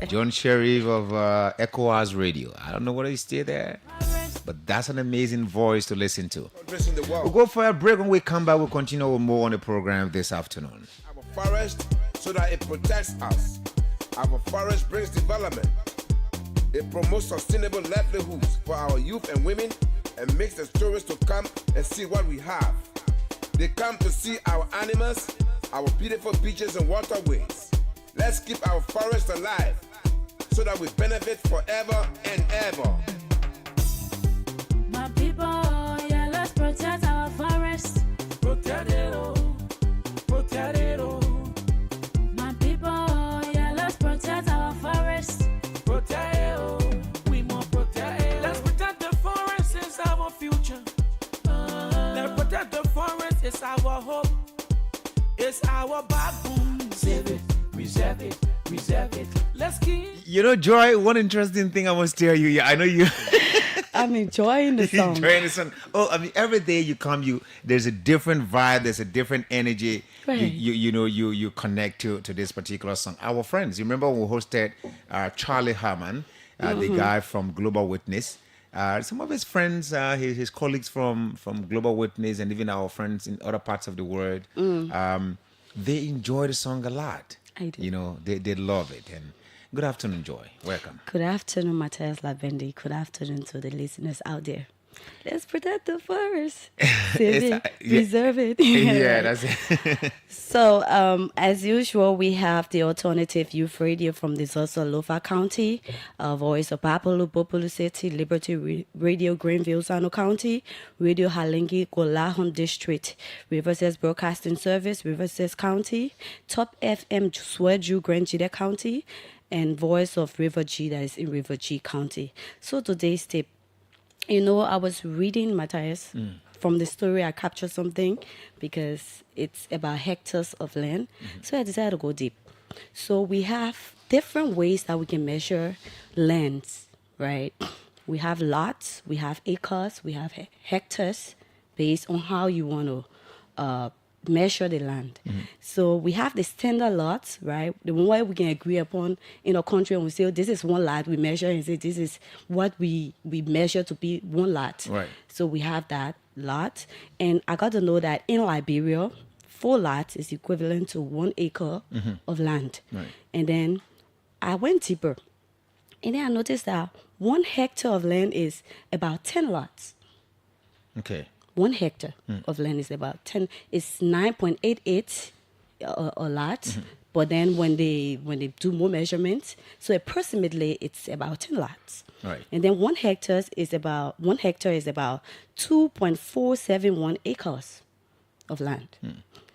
John Sheriff of ECOWAS Radio. I don't know whether he's still there, but that's an amazing voice to listen to. We'll go for a break. When we come back, we'll continue with more on the program this afternoon. Our forest so that it protects us. Our forest brings development. It promotes sustainable livelihoods for our youth and women and makes the tourists to come and see what we have. They come to see our animals, our beautiful beaches and waterways. Let's keep our forests alive so that we benefit forever and ever. My people, yeah, let's protect our forests. Protect it all. Protect it all. My people, yeah, let's protect our forests. Protect it all. We must protect it. Let's protect the forest, it's our future. Let's protect the forest, it's our hope. It's our backbone. Save it, reserve it, reserve it. Let's keep. You know, Joy, one interesting thing I must tell you. Yeah, I know you. I'm enjoying the song. Enjoying the song. Oh, I mean, every day you come, there's a different vibe, there's a different energy. Right. You connect to this particular song. Our friends, you remember when we hosted Charlie Herman, the guy from Global Witness. Some of his friends, his colleagues from Global Witness, and even our friends in other parts of the world, they enjoy the song a lot. I do. You know, they love it. And good afternoon, Joy. Welcome. Good afternoon, Matthias Lavendi. Good afternoon to the listeners out there. Let's protect the forest. Save it, preserve it. Yeah, that's it. So, as usual, we have the alternative youth radio from the Zoso County, Voice of Papalo, Bopolu City, Liberty Radio, Greenville, Sano County, Radio Halingi, Golahon District, Riverside Broadcasting Service, Riverside County, Top FM, Sweju, Grand Jide County, and Voice of River G, that is in River G County. So today's tip, you know, I was reading, Matthias, from the story. I captured something because it's about hectares of land. So I decided to go deep. So we have different ways that we can measure lands, right? We have lots, we have acres, we have hectares based on how you want to measure the land. So we have the standard lots, right? The one way we can agree upon in a country, and we say, oh, this is one lot, we measure and say this is what we measure to be one lot. Right. So we have that lot. And I got to know that in Liberia, 4 lots is equivalent to 1 acre of land. Right. And then I went deeper. And then I noticed that 1 hectare of land is about 10 lots. Okay. 1 hectare of land is about 10. It's 9.88 a lot. But then when they do more measurements, so approximately it's about 10 lots. Right. And then 1 hectare is about 2.471 acres of land.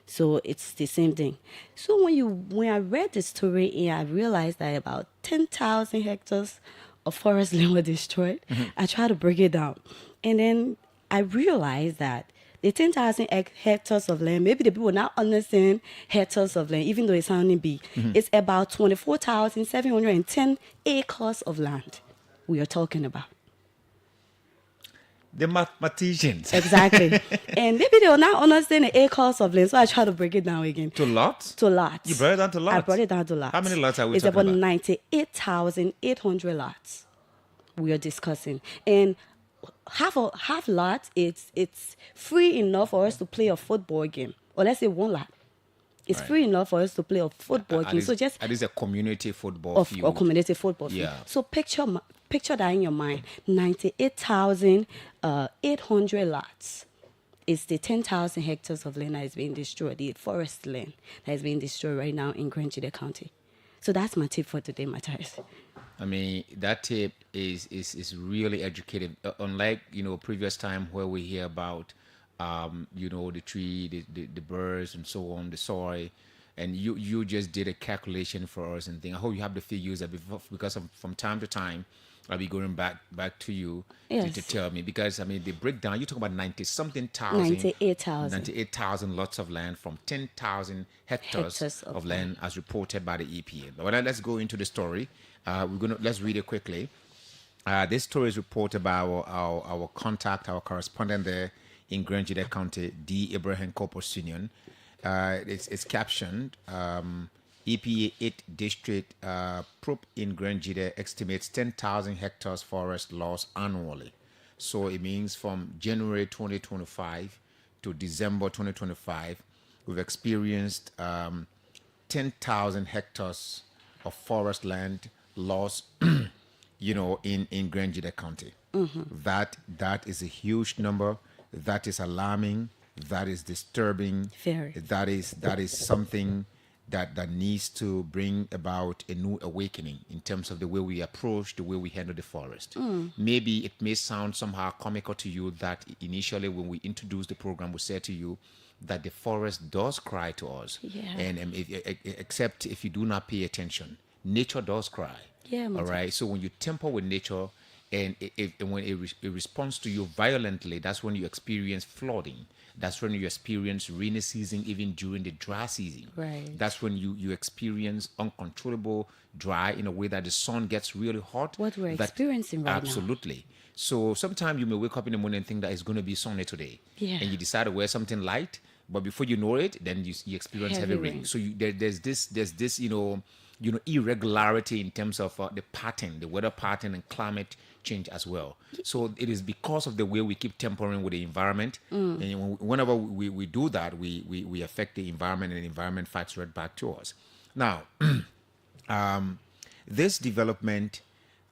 So it's the same thing. So when I read the story, I realized that about 10,000 hectares of forest land were destroyed. I tried to break it down, and then I realized that the 10,000 hectares of land, maybe the people now understand hectares of land, even though it's sounding big. It's about 24,710 acres of land we are talking about. The mathematicians. Exactly. And maybe they will now understand the acres of land, so I try to break it down again. To lots? To lots. You brought it down to lots? I brought it down to lots. How many lots are we it's talking about? It's about 98,800 lots we are discussing. And half lot, it's free enough for us to play a football game. Or let's say 1 lot. It's Right. free enough for us to play a football game. So just at least a community football of field. a community football field. Yeah. So picture that in your mind. 98,800 lots is the 10,000 hectares of land that is being destroyed, the forest land that is being destroyed right now in Grand Jide County. So that's my tip for today, Matthias. I mean, that tip is really educative. Unlike, previous time where we hear about, the tree, the birds and so on, the soil, and you just did a calculation for us and thing. I hope you have the figures because from time to time, I'll be going back to you to tell me, because the breakdown, you talk about 98,000 lots of land from 10,000 hectares of land as reported by the EPA. But let's go into the story. Let's read it quickly. This story is reported by our contact, our correspondent there in Grand Jide County, D. Abraham Corpus Union. It's captioned, EPA 8 district probe in Grenjide estimates 10,000 hectares forest loss annually. So it means from January 2025 to December 2025, we've experienced 10,000 hectares of forest land loss, in Grenjide County. That is a huge number. That is alarming. That is disturbing. Very. That is something that needs to bring about a new awakening in terms of the way we approach, the way we handle the forest. Maybe it may sound somehow comical to you that initially when we introduced the program, we said to you that the forest does cry to us. Yeah. And except if you do not pay attention, nature does cry. Yeah, All right. So when you tamper with nature, and when it responds to you violently, that's when you experience flooding. That's when you experience rainy season, even during the dry season. Right. That's when you experience uncontrollable dry in a way that the sun gets really hot. What we're That- experiencing right now. Absolutely. So sometimes you may wake up in the morning and think that it's going to be sunny today. Yeah. And you decide to wear something light, but before you know it, then you experience heavy Heavy rain. rain. So there's this irregularity in terms of the pattern, the weather pattern, and climate change as well. So it is because of the way we keep tampering with the environment, and whenever we do that, we affect the environment, and the environment fights right back to us. Now, this development,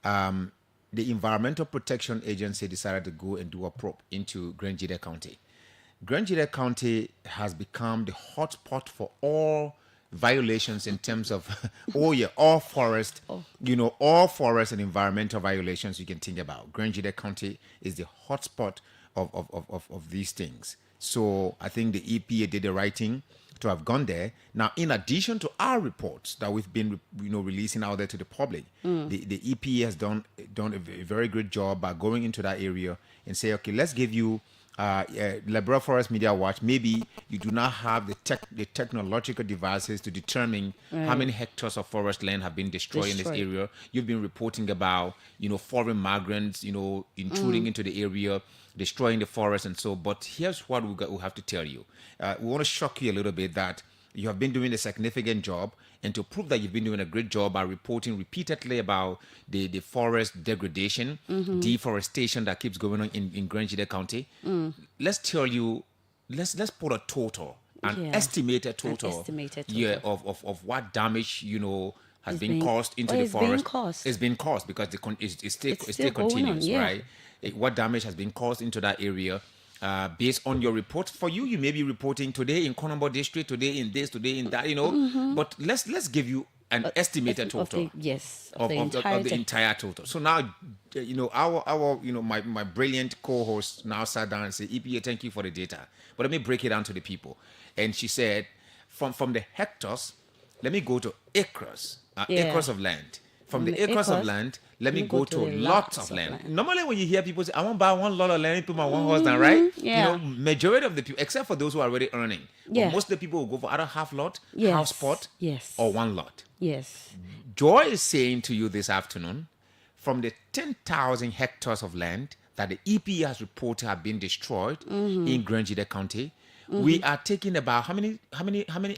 the Environmental Protection Agency decided to go and do a probe into Grenjide County. Grenjide County has become the hotspot for all violations in terms of all forest, all forest and environmental violations you can think about. Grenjide County is the hotspot of these things. So I think the EPA did the right thing to have gone there. Now, in addition to our reports that we've been releasing out there to the public, the EPA has done a very good job by going into that area and say, okay, let's give you Liberal Forest Media Watch. Maybe you do not have the technological devices to determine how many hectares of forest land have been destroyed in this area. You've been reporting about foreign migrants intruding into the area, destroying the forest and so. But here's what we have to tell you. We want to shock you a little bit that you have been doing a significant job, and to prove that you've been doing a great job by reporting repeatedly about the forest degradation, deforestation that keeps going on in Grenjide County. Let's tell you, let's put a total, an estimated total, of what damage has been caused into the forest. It's been caused because it still continues, on, yeah. right? What damage has been caused into that area. Based on your report, for you may be reporting today in Konambo district, today in this, today in that, But let's give you an estimated total of the entire total. So now, my brilliant co-host now sat down and said, EPA, thank you for the data, but let me break it down to the people. And she said, from the hectares, let me go to acres, acres of land. From the acres of land, let me go to lots of land. Normally, when you hear people say, I want to buy one lot of land, put my one horse down, right? Yeah. Majority of the people, except for those who are already earning, but most of the people will go for either half lot, house plot, or one lot. Yes. Joy is saying to you this afternoon, from the 10,000 hectares of land that the EPA has reported have been destroyed in Grenjide County, we are taking about how many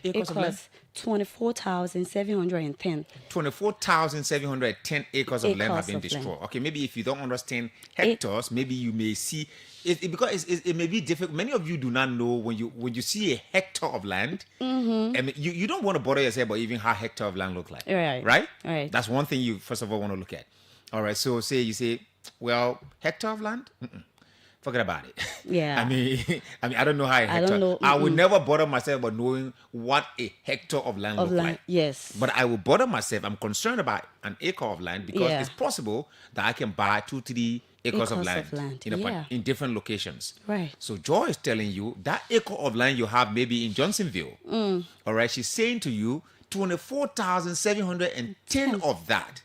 acres of land? 24,710. 24,710 acres of land have been destroyed. Okay, maybe if you don't understand hectares, maybe you may see it because it may be difficult. Many of you do not know when you see a hectare of land, and you don't want to bother yourself about even how hectare of land look like. Right? That's one thing you first of all want to look at. All right. So you say, well, hectare of land. Forget about it. Yeah. I mean, I don't know how a hectare. I don't know. I would never bother myself about knowing what a hectare of land looks like. Yes. But I will bother myself. I'm concerned about an acre of land because it's possible that I can buy 2-3 acres of land, in different locations. Right. So Joy is telling you that acre of land you have maybe in Johnsonville. All right. She's saying to you 24,710 of that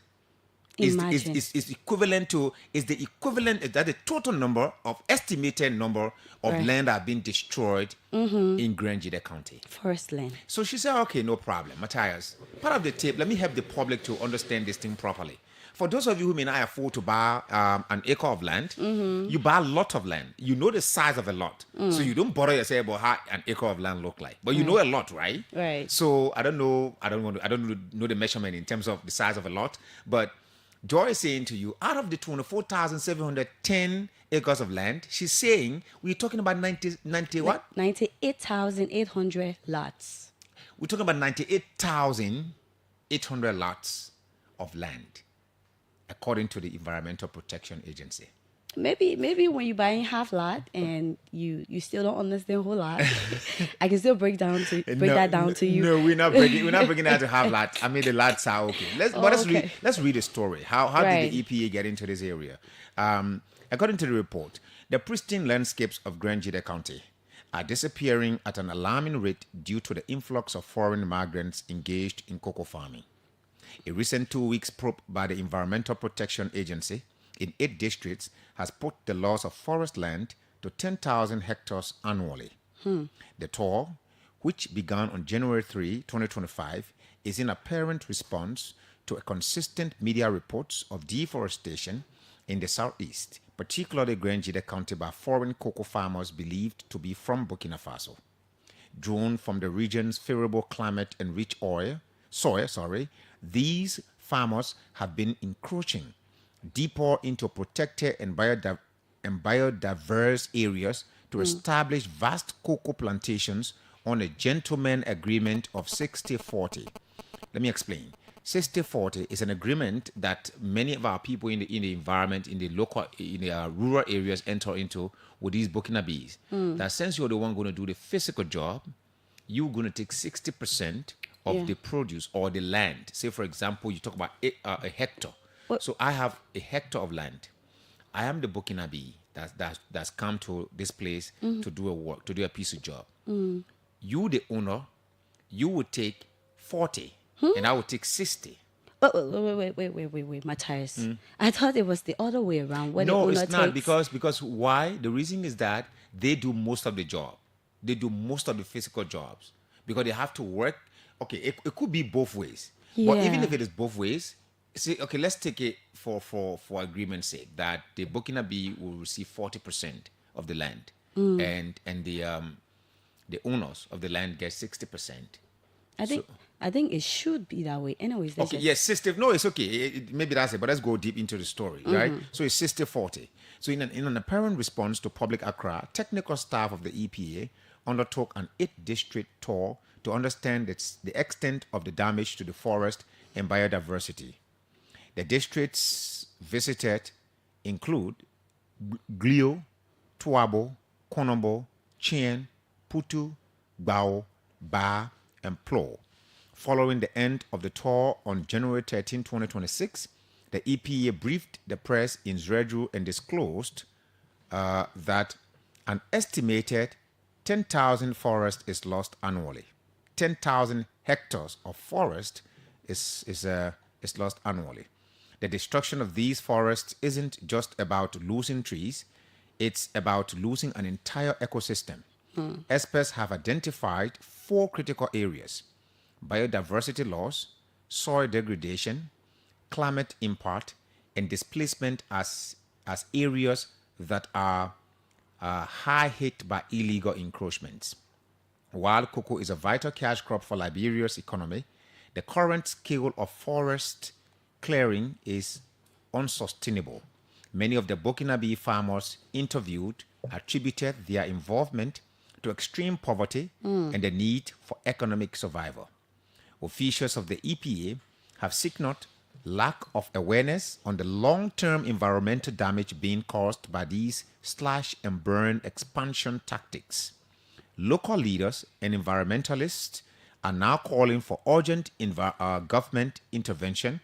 Imagine. is equivalent to, is the equivalent, is that the total number of estimated number of Right. land that have been destroyed in Grand Jide County. Forest land. So she said, okay, no problem. Matthias, part of the tip, let me help the public to understand this thing properly. For those of you who may not afford to buy an acre of land, you buy a lot of land. You know the size of a lot. So you don't bother yourself about how an acre of land look like. But you know a lot, right? Right. So I don't know the measurement in terms of the size of a lot. But Joy is saying to you, out of the 24,710 acres of land, she's saying we're talking about 90 what? 98,800 lots. We're talking about 98,800 lots of land, according to the Environmental Protection Agency. Maybe when you're buying half lot and you still don't understand whole lot, I can still break that down to you. No, we're not breaking that to half lots. I mean, the lots are okay. Let's read the story. How Right. did the EPA get into this area? According to the report, the pristine landscapes of Grand Jide County are disappearing at an alarming rate due to the influx of foreign migrants engaged in cocoa farming. A recent 2 weeks probe by the Environmental Protection Agency in 8 districts has put the loss of forest land to 10,000 hectares annually. The tour, which began on January 3, 2025, is in apparent response to a consistent media reports of deforestation in the southeast, particularly Grand Jide County by foreign cocoa farmers believed to be from Burkina Faso. Drawn from the region's favorable climate and rich soil, these farmers have been encroaching deeper into protected and biodiverse areas to establish vast cocoa plantations on a gentleman agreement of 60-40. Let me explain. 60-40 is an agreement that many of our people in the environment, in the rural areas enter into with these Burkinabes. That since you're the one going to do the physical job, you're going to take 60% of Yeah. the produce or the land. Say, for example, you talk about a hectare. What- So I have a hectare of land. I am the Burkinabe that's come to this place to do a piece of job. You, the owner, you would take 40, and I would take 60. Wait, Matthias. I thought it was the other way around. When the No, owner it's not takes- because why? The reason is that they do most of the job. They do most of the physical jobs because they have to work. Okay, it could be both ways. But even Yeah. if it is both ways, see, okay, let's take it for agreement's sake that the Burkinabe will receive 40% of the land, and the owners of the land get 60%. I think it should be that way. Anyways, let's Okay, just- yes, 60. No, it's okay. Maybe that's it, but let's go deep into the story, right? So it's 60-40. So in an apparent response to Public Accra, technical staff of the EPA undertook an 8-district tour to understand the extent of the damage to the forest and biodiversity. The districts visited include Glio, Tuabo, Konombo, Chien, Putu, Bao, Ba, and Plo. Following the end of the tour on January 13, 2026, the EPA briefed the press in Zredru and disclosed that an estimated 10,000 forest is lost annually. 10,000 hectares of forest is lost annually. The destruction of these forests isn't just about losing trees, it's about losing an entire ecosystem. Experts have identified 4 critical areas: biodiversity loss, soil degradation, climate impact, and displacement as areas that are high hit by illegal encroachments. While cocoa is a vital cash crop for Liberia's economy, the current scale of forest clearing is unsustainable. Many of the Burkinabe farmers interviewed attributed their involvement to extreme poverty and the need for economic survival. Officials of the EPA have signaled lack of awareness on the long-term environmental damage being caused by these slash and burn expansion tactics. Local leaders and environmentalists are now calling for urgent government intervention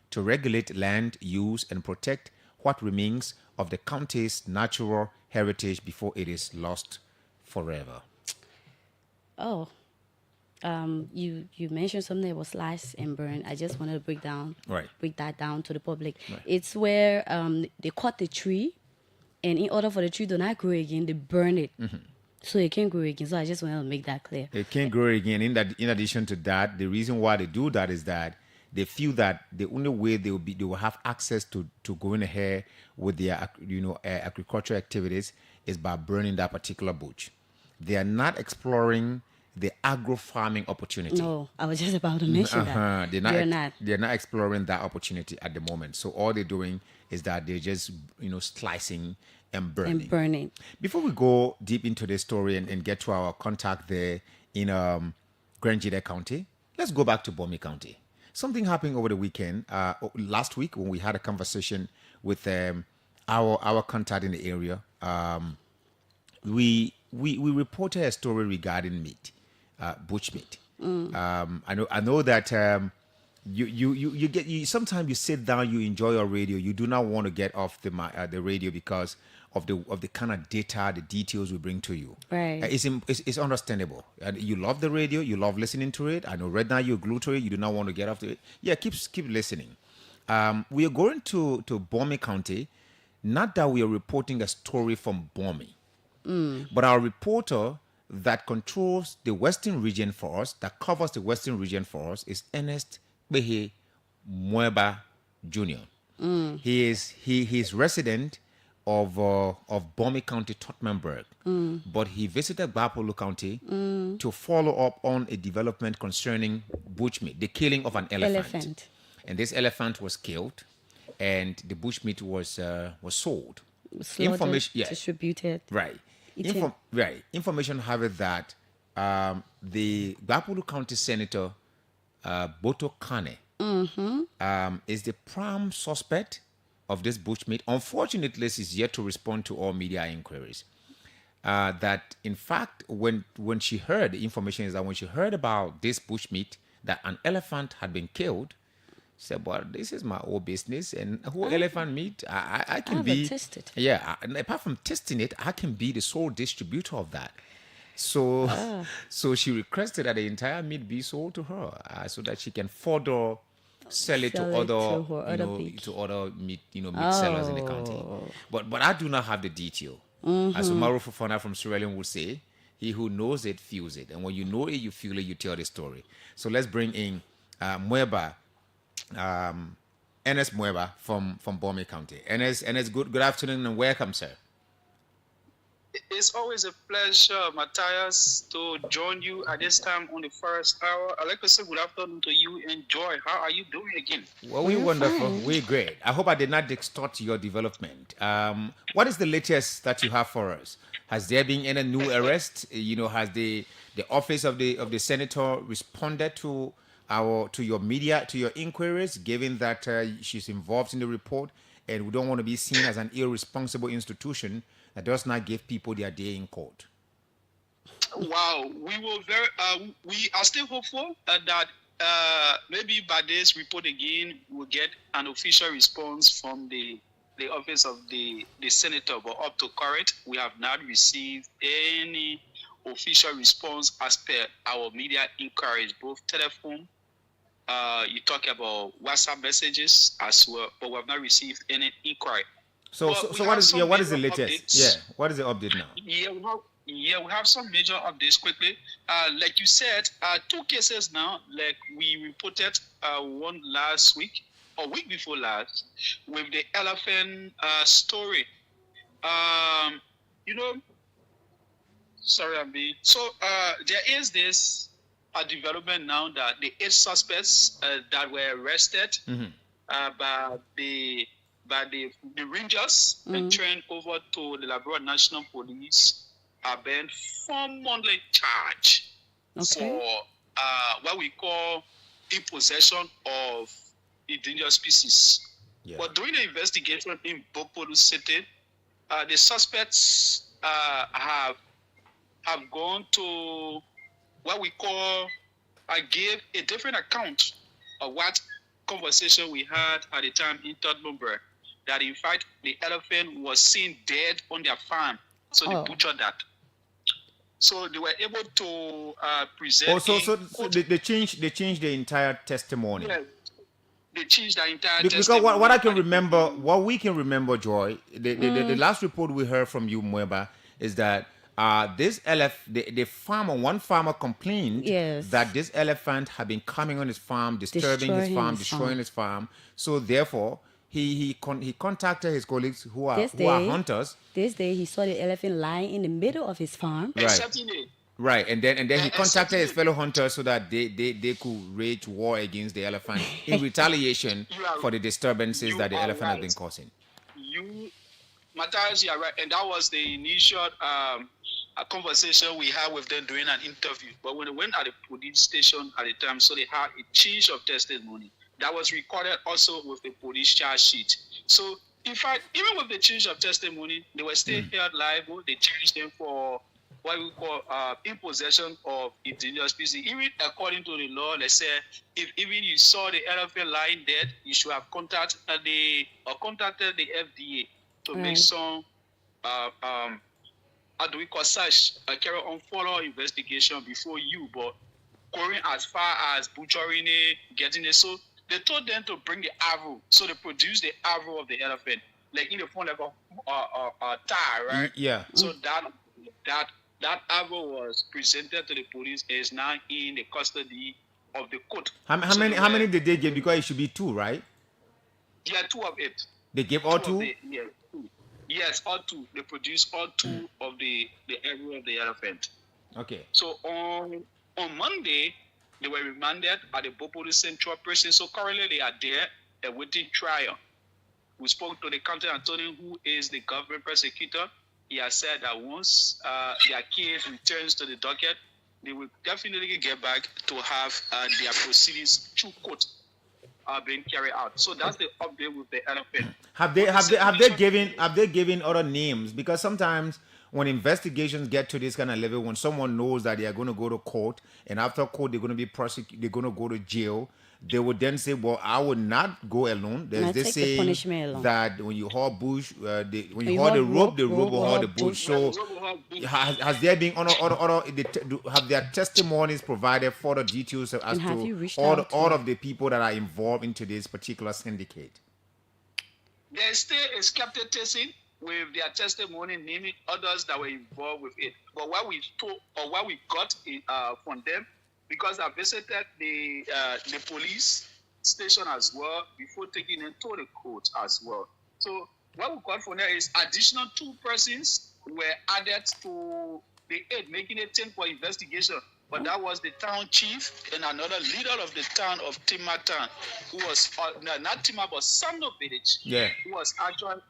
to regulate land use and protect what remains of the county's natural heritage before it is lost forever. Oh, You mentioned something that was sliced and burned. I just wanted to Right. break that down to the public. Right. It's where they cut the tree, and in order for the tree to not grow again, they burn it, so it can't grow again. So I just wanted to make that clear. It can't grow again. In addition to that, the reason why they do that is that they feel that the only way they will have access to going ahead with their agricultural activities is by burning that particular bush. They are not exploring the agro farming opportunity. No, I was just about to mention that. They're not exploring that opportunity at the moment. So all they're doing is that they're just slicing and burning. Before we go deep into this story and get to our contact there in Grand Jide County, let's go back to Bomi County. Something happened over the weekend, last week, when we had a conversation with our contact in the area. We reported a story regarding meat, bush meat. I know that you get sometimes you sit down, you enjoy your radio, you do not want to get off the radio because of the kind of data, the details we bring to you. Right. It's understandable. You love the radio, you love listening to it. I know right now you're glued to it, you do not want to get off it. Yeah, keep listening. We are going to Bomi County. Not that we are reporting a story from Bomi, but our reporter that controls the western region for us, that covers the western region for us, is Ernest Behe Mweba Jr. He is resident of Bomi County, Tottenberg, but he visited Bapolu County to follow up on a development concerning bushmeat, the killing of an elephant. And this elephant was killed, and the bushmeat was sold. Slaughtered, distributed. Right. Information have it that the Bapolu County Senator Boto Kane is the prime suspect of this bushmeat. Unfortunately, she's yet to respond to all media inquiries. That in fact, when she heard the information is that when she heard about this bushmeat, that an elephant had been killed, she said, "Well, this is my own business, and who elephant meat, I can be test it. Yeah, and apart from testing it, I can be the sole distributor of that." So, so she requested that the entire meat be sold to her, so that she can further sell it to other meat sellers in the county. But I do not have the detail. As Umaru Fofana from Sierra Leone would say, "He who knows it feels it," and when you know it, you feel it, you tell the story. So let's bring in Mweba, Ernest Mweba from Bomi County. Ernest, good afternoon and welcome, sir. It's always a pleasure, Matthias, to join you at this time on the first hour. I'd like to say good afternoon to you and Joy. How are you doing again? Well, we're wonderful. Fine. We're great. I hope I did not distort your development. What is the latest that you have for us? Has there been any new arrest? Has the office of the senator responded to your media, to your inquiries, given that she's involved in the report, and we don't want to be seen as an irresponsible institution that does not give people their day in court? Wow, we are still hopeful that maybe by this report again we'll get an official response from the office of the senator. But up to current, we have not received any official response as per our media inquiries, both telephone. You talk about WhatsApp messages as well, but we have not received any inquiry. So what is the latest? Updates. Yeah, what is the update now? We have some major updates quickly. Like you said, 2 cases now. Like we reported one last week or week before last with the elephant story. Sorry, Abi. So there is this development now that the 8 suspects that were arrested by the Rangers and turned over to the Labrador National Police are being formally charged for what we call impossession of endangered species. Yeah. But during the investigation in Bapolu City, the suspects have gone to what we call, gave a different account of what conversation we had at the time in Tottenberg, that in fact the elephant was seen dead on their farm, so they butchered that. So they were able to present. Oh, so they changed the entire testimony. Yeah, they changed the entire Because testimony. what I can remember, what we can remember, Joy, the last report we heard from you, Mweba, is that this the farmer, one farmer complained Yes. that this elephant had been coming on his farm, disturbing his farm, destroying his farm. So therefore, he contacted his colleagues who are hunters. This day he saw the elephant lying in the middle of his farm. Right. Exactly. Right, and then he contacted his exactly. fellow hunters so that they could wage war against the elephant in retaliation You are- for the disturbances you that the are elephant has right. been causing. You, Matthias, you are right, and that was the initial a conversation we had with them during an interview. But when they went at the police station at the time, so they had a change of testimony that was recorded also with the police charge sheet. So in fact, even with the change of testimony, they were still held liable. They changed them for what we call impossession of endangered species. Even according to the law, they say if even you saw the elephant lying dead, you should have contacted the FDA to make some how do we call such carry on follow investigation before you, but going as far as butchering it, getting it. So they told them to bring the arrow. So they produced the arrow of the elephant, like in the form of a tie, right? Yeah. So that arrow was presented to the police and is now in the custody of the court. How So many did they give? Because it should be 2, right? Yeah, 2 of it. They gave all 2. Yeah, 2. Yes, all 2. They produced all 2 of the arrow of the elephant. Okay. So on Monday, they were remanded at the Bopoli Central Prison. So currently they are there awaiting trial. We spoke to the county attorney, who is the government prosecutor. He has said that once their case returns to the docket, they will definitely get back to have their proceedings through court being carried out. So that's the update with the elephant. Have they given other names? Because sometimes when investigations get to this kind of level, when someone knows that they are going to go to court, and after court they're going to be prosecuted, they're going to go to jail, they would then say, "Well, I would not go alone." There's Not this take the saying punishment alone. that when you haul bush, when you haul the rope will haul the bush. So has there been have their testimonies provided further details as And have you to reached all out to all them? of the people that are involved into this particular syndicate? There's still a skepticism with their testimony, naming others that were involved with it. But what we got from them, because I visited the police station as well before taking them to the court as well. So what we got from there is additional 2 persons were added to the aid, making it 10 for investigation. But that was the town chief and another leader of the town of Timatan, who was not Tima, but Samno village. Yeah. Who was actually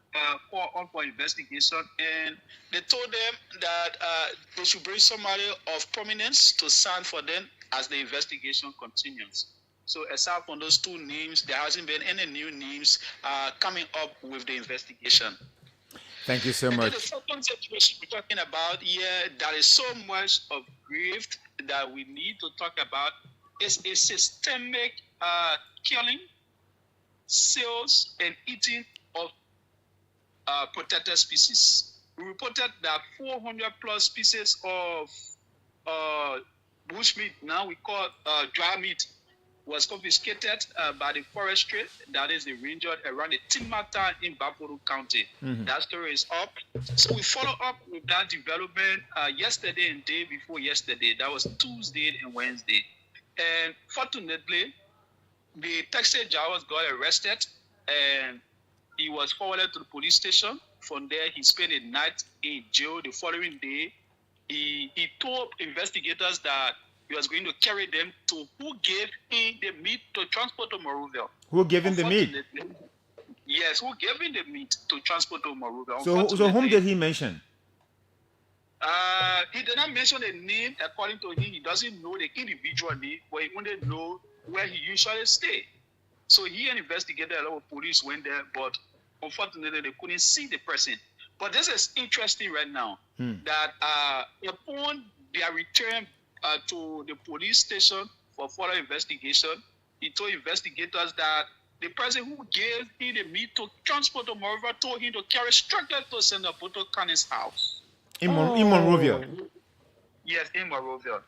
called on for investigation, and they told them that they should bring somebody of prominence to stand for them as the investigation continues. So aside from those 2 names, there hasn't been any new names coming up with the investigation. Thank you so And then much. the second situation we're talking about here, that is so much of grief that we need to talk about, is a systemic killing, sales, and eating of protected species. We reported that 400 plus species of bush meat, now we call dry meat, was confiscated by the forestry, that is the ranger around the Timata in Bapuru County. That story is up. So we follow up with that development yesterday and day before yesterday. That was Tuesday and Wednesday. And fortunately, the taxi driver got arrested and he was forwarded to the police station. From there, he spent a night in jail. The following day, he told investigators that he was going to carry them to who gave him the meat to transport to Monrovia. Who gave him the meat? Yes, who gave him the meat to transport to Monrovia. So whom did he mention? He did not mention the name. According to him, he doesn't know the individual name, but he only know where he usually stay. So he and investigator, a lot of police went there, but unfortunately they couldn't see the person. But this is interesting right now, that upon their return to the police station for further investigation, he told investigators that the person who gave him the meat to transport to Monrovia told him to carry straight to Senator Boto Kane's house. In Monrovia. Yes, in Morovia.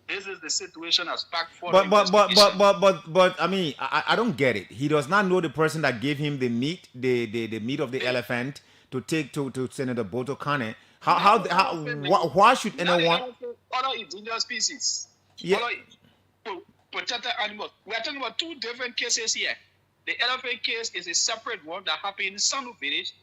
This is the situation as back for But I mean, I don't get it. He does not know the person that gave him the meat, the meat of the elephant to take to Senator Boto Kane. Why should anyone? Other indigenous species, Yeah. other protected animals. We are talking about two different cases here. The elephant case is a separate one that happened in Sanu village,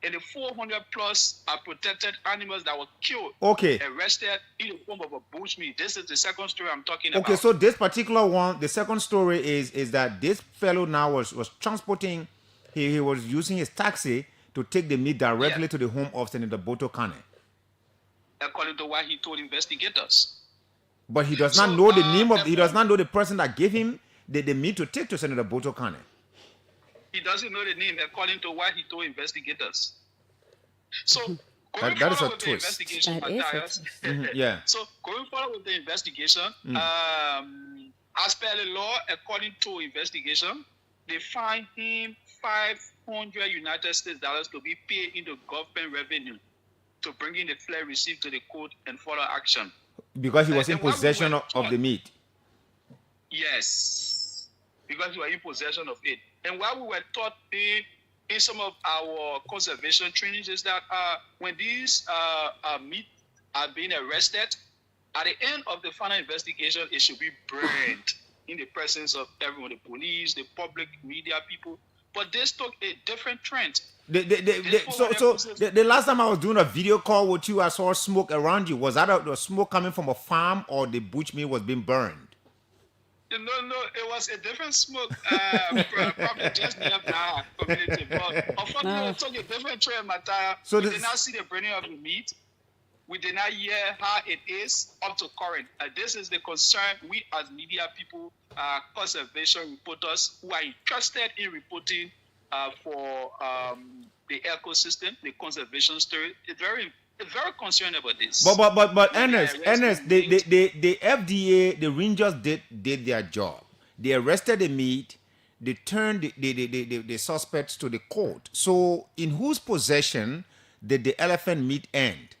and the 400 plus are protected animals that were killed, Okay. arrested in the form of a bushmeat. This is the second story I'm talking about. Okay, so this particular one, the second story is that this fellow now was transporting, he was using his taxi to take the meat directly to the home of Senator Boto Kane. According to what he told investigators. But he does not know the name of, he does not know the person that gave him the meat to take to Senator Boto Kane. He doesn't know the name according to what he told investigators. So going That is forward a with the twist. investigation, That is a Matthias. Yeah. So going forward with the investigation, as per the law, according to investigation, they fined him 500 United States dollars to be paid into government revenue to bring in the flare receipt to the court and further action. Because he was in And while we possession were of the meat. Yes, because we were in possession of it. And what we were taught in some of our conservation trainings is that when these meat are being arrested, at the end of the final investigation, it should be burned in the presence of everyone, the police, the public, media people. But this took a different trend. The last time I was doing a video call with you, I saw smoke around you. Was that the smoke coming from a farm or the bushmeat was being burned? No, it was a different smoke, probably just near our community. But unfortunately, it took a different trend, Matthias. So we did not see the burning of the meat. We did not hear how it is up to current. This is the concern we as media people, conservation reporters who are interested in reporting for the ecosystem, the conservation story. It's very concerned about this. But Ernest, the FDA, the Rangers did their job. They arrested the meat. They turned the suspects to the court. So, in whose possession did the elephant meat end?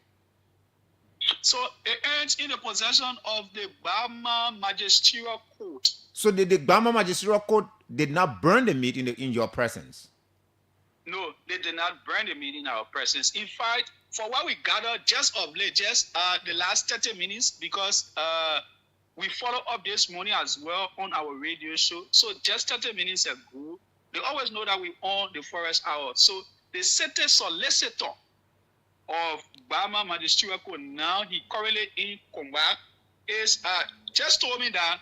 So it ends in the possession of the Bama Magisterial Court. So the Bama Magisterial Court did not burn the meat in your presence? No, they did not burn the meat in our presence. In fact, for what we gathered just of late, just the last 30 minutes, because we follow up this morning as well on our radio show. So just 30 minutes ago, they always know that we own the Forest Hour. So the city solicitor of Bama Magisterial Court, now he currently in Komba, is just told me that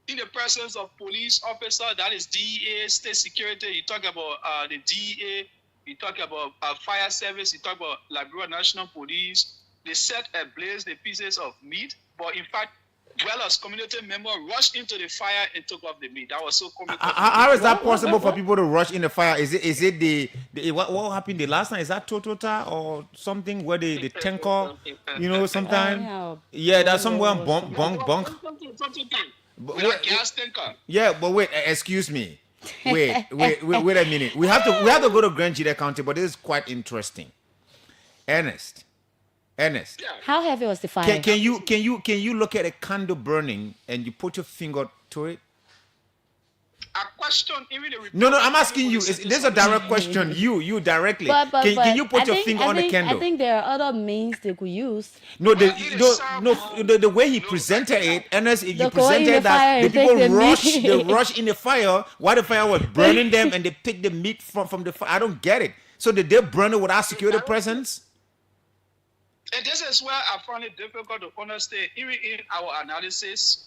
in the presence of police officer, that is DEA, state security, he talk about the DEA, he talk about fire service, he talk about Liberia National Police. They set ablaze the pieces of meat, but in fact, dwellers, community members rushed into the fire and took off the meat. That was so comical. How is that possible for people to rush in the fire? Is it the what happened the last time? Is that Totota or something where the tanker, sometime? Yeah, that's somewhere on bunk. Gas tanker. Yeah, but wait, excuse me. Wait a minute. We have to go to Grand Jida County, but this is quite interesting. Ernest. How heavy was the fire? Can you look at a candle burning and you put your finger to it? A question, even the No, I'm asking you. This is a direct question. You directly. Can you put your finger on the candle? I think there are other means they could use. No, the way he presented it, Ernest, you presented that the people rush in the fire while the fire was burning them, and they pick the meat from the fire. I don't get it. So did they burn it without security presence? And this is where I find it difficult to understand, even in our analysis.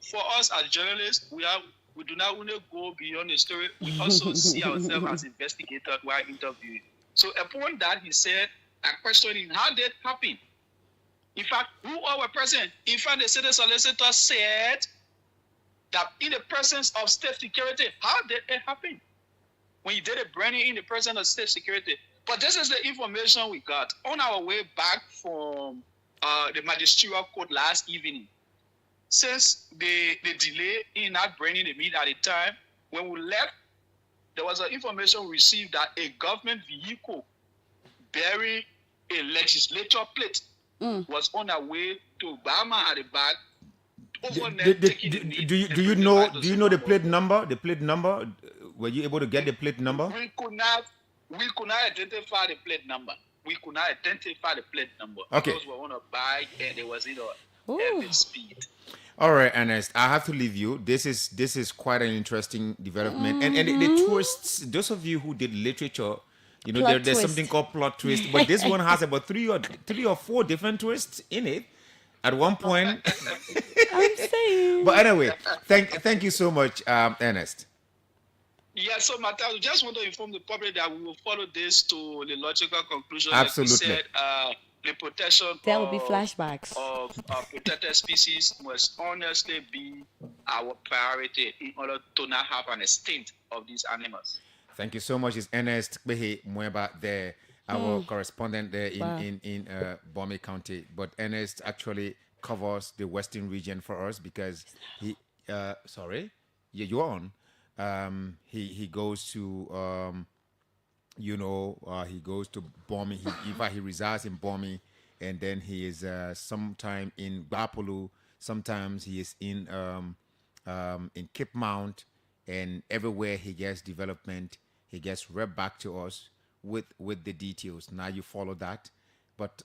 For us as journalists, we do not want to go beyond the story. We also see ourselves as investigators while interviewing. So upon that, he said, a question is, how did it happen? In fact, who all were present? In fact, the city solicitor said that in the presence of state security, how did it happen? When you did a burning in the presence of state security. But this is the information we got on our way back from the magisterial court last evening. Since the delay in not burning the meat at the time, when we left, there was an information we received that a government vehicle bearing a legislature plate was on her way to Bama at the back. Over Do, there, do, taking the meat do you and do you bring it know back to do you know the plate Zimbabwe. number? The plate number? Were you able to get the plate number? We could not identify the plate number. We could not identify the plate number Okay. because we were on a bike and there was Ooh. heavy speed. All right, Ernest. I have to leave you. This is quite an interesting development, and the twists. Those of you who did literature, you know, Plot there's twist. something called plot twist, but this one has about three or four different twists in it. At one point, I'm saying. but anyway, thank you so much, Ernest. Yeah, so Matthias, we just want to inform the public that we will follow this to the logical conclusion. Absolutely. Like we said, the protection There will be flashbacks. of protected species must honestly be our priority in order to not have an extinct of these animals. Thank you so much. It's Ernest Behe Mweba there, our correspondent there Wow. in Bomi County. But Ernest actually covers the western region for us because he sorry, yeah, you're on. He goes to he goes to Bomi. In fact, he resides in Bomi, and then he is sometime in Bapolu. Sometimes he is in Cape Mount, and everywhere he gets development, he gets right back to us with the details. Now you follow that, but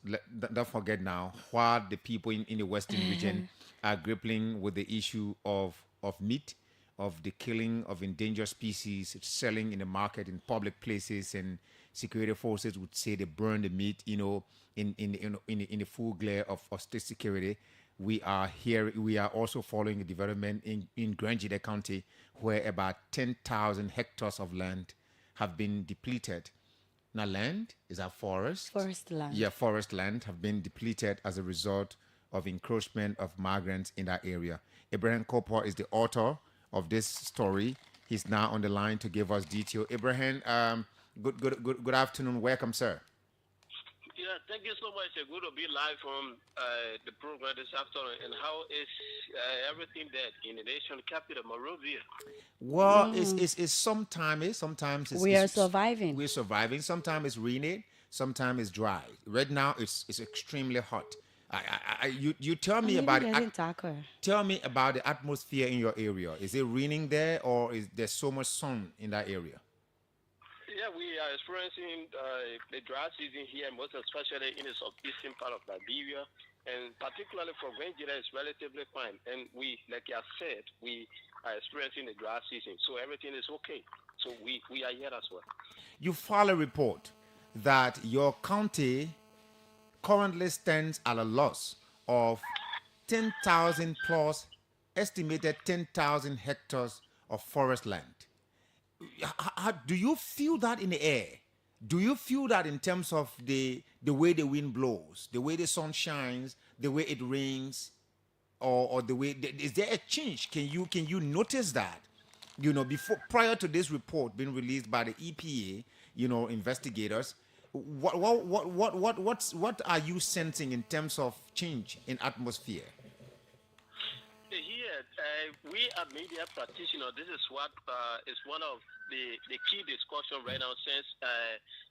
don't forget now while the people in the western region are grappling with the issue of meat, of the killing of endangered species, selling in the market in public places, and security forces would say they burn the meat, in the full glare of state security. We are here. We are also following a development in Grangida County, where about 10,000 hectares of land have been depleted. Now, land is our forest. Forest land. Yeah, forest land have been depleted as a result of encroachment of migrants in that area. Abraham Cooper is the author of this story. He's now on the line to give us detail. Abraham, good afternoon. Welcome, sir. Yeah, thank you so much. It's good to be live from the program this afternoon. And how is everything there in the nation capital, Monrovia? Well, it's sometimes We are surviving. We're surviving. Sometimes it's rainy. Sometimes it's dry. Right now, it's extremely hot. You tell me about it. Tell me about the atmosphere in your area. Is it raining there, or is there so much sun in that area? Yeah, we are experiencing the dry season here, most especially in the southeastern part of Liberia, and particularly for Grangida, it's relatively fine. And we, like I said, we are experiencing the dry season, so everything is okay. So we are here as well. You file a report that your county currently stands at a loss of 10,000 plus, estimated 10,000 hectares of forest land. Do you feel that in the air? Do you feel that in terms of the way the wind blows, the way the sun shines, the way it rains, or the way is there a change? Can you notice that? Prior to this report being released by the EPA, investigators, what are you sensing in terms of change in atmosphere? Here, we are media practitioners. This is what is one of the key discussion right now since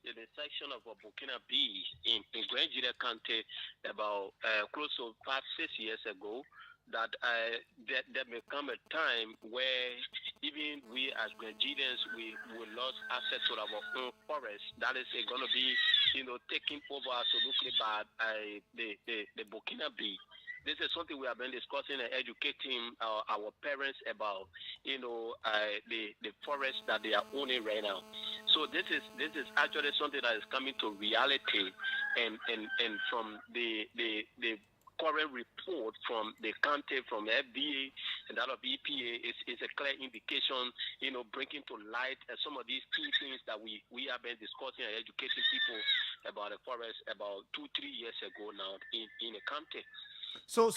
the section of Burkina B in Grangida County about close to 5-6 years ago. That there may come a time where even we as Grangidians, we will lose access to our own forest. That is going to be, taken over absolutely by the Burkina B. This is something we have been discussing and educating our parents about, the forest that they are owning right now. So this is actually something that is coming to reality, and from the current report from the county, from the FDA, and that of EPA is a clear indication, bringing to light some of these key things that we have been discussing and educating people about the forest about 2-3 years ago now in the county. So